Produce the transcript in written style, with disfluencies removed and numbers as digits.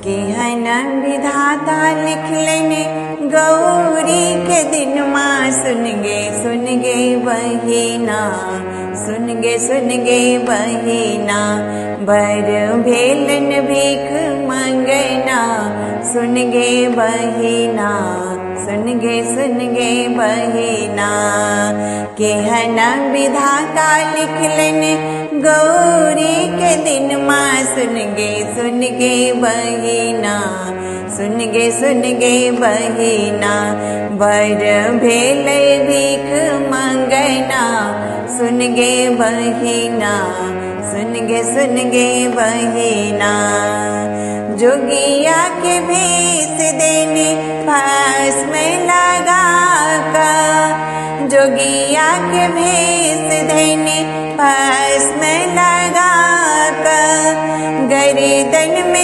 कि हन विधाता लिख लेने गौरी के दिन माँ सुन गे बहिना, सुन गे बहिना, बर भेलन भीख मंगना, सुन गे बहिना, सुन गे बहिना, के हन विधाता लिख लेने गौरी के दिन माँ सुन गे बहिना, सुन गे बहिना, बर भेल भीख मंगना, सुन गे बहिना, सुन गे बहिना, जोगिया के भेष देने भस्म लगा का, जोगिया के भेष देने भस्म